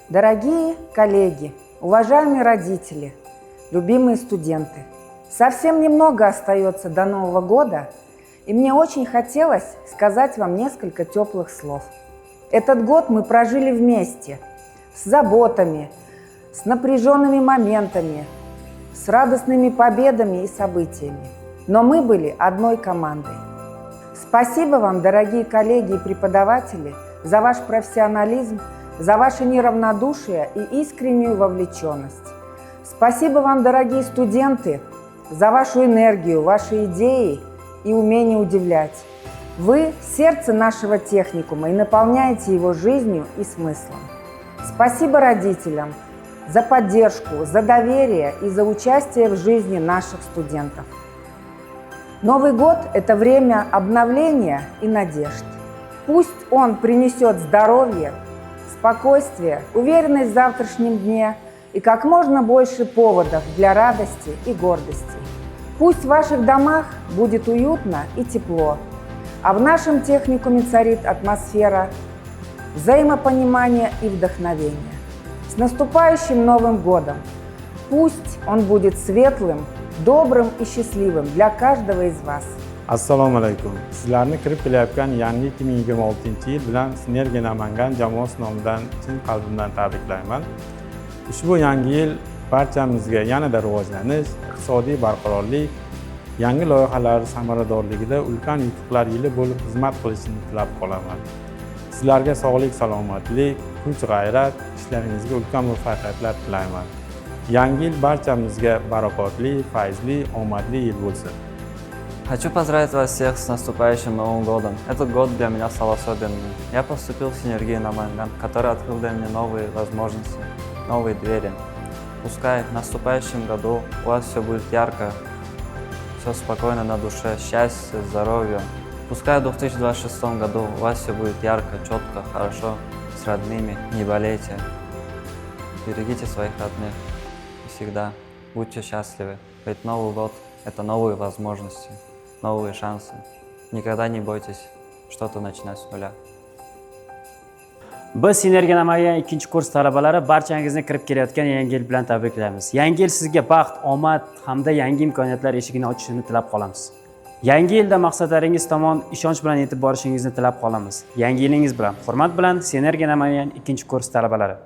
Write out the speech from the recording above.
Дорогие коллеги, уважаемые родители, любимые студенты, совсем немного остается до Нового года, и мне очень хотелось сказать вам несколько теплых слов. Этот год мы прожили вместе, с заботами, с напряженными моментами, с радостными победами и событиями. Но мы были одной командой. Спасибо вам, дорогие коллеги и преподаватели, за ваш профессионализм, за ваше неравнодушие и искреннюю вовлеченность. Спасибо вам, дорогие студенты, за вашу энергию, ваши идеи и умение удивлять. Вы – сердце нашего техникума и наполняете его жизнью и смыслом. Спасибо родителям за поддержку, за доверие и за участие в жизни наших студентов. Новый год – это время обновления и надежд. Пусть он принесет здоровье, спокойствие, уверенность в завтрашнем дне и как можно больше поводов для радости и гордости. Пусть в ваших домах будет уютно и тепло, а в нашем техникуме царит атмосфера взаимопонимания и вдохновения. С наступающим Новым годом! Пусть он будет светлым, добрым и счастливым для каждого из вас. Assalomu alaykum. Sizlarni kirib kelayotgan yangi 2026-yil bilan Sinergiya Namangan jamoasi nomidan chin qalbimdan tabriklayman. Ushbu yangi yil barchamizga yanada rivojlanish, iqtisodiy barqarorlik, yangi loyihalar samaradorligida ulkan yutuqlar yili bo'lib xizmat qilishini tilab qolaman. Sizlarga sog'lik, salomatlik, kuch-g'ayrat, ishlaringizga ulkan muvaffaqiyatlar tilayman. Yangi yil barchamizga barakotli, fayzli, omadli yil bo'lsin. Хочу поздравить вас всех с наступающим Новым годом. Этот год для меня стал особенным. Я поступил в Синергию Наманган, который открыл для меня новые возможности, новые двери. Пускай в наступающем году у вас все будет ярко, все спокойно на душе, счастье, здоровье. Пускай в 2026 году у вас все будет ярко, четко, хорошо, с родными. Не болейте, берегите своих родных и всегда будьте счастливы. Ведь Новый год – это новые возможности, новые шансы. Никогда не бойтесь что-то начинать с нуля. Biz Sinergiya Namangan 2-kurs talabalari barchangizni kirib kelayotgan yangi yil bilan tabriklaymiz. Yangi yil sizga baxt, omad hamda yangi imkoniyatlar eshigini ochishini tilab qolamiz. Yangi yilda maqsadlaringiz tomon ishonch bilan yetib borishingizni tilab qolamiz. Yangi yilingiz bilan, hurmat bilan Sinergiya Namangan 2-kurs talabalari.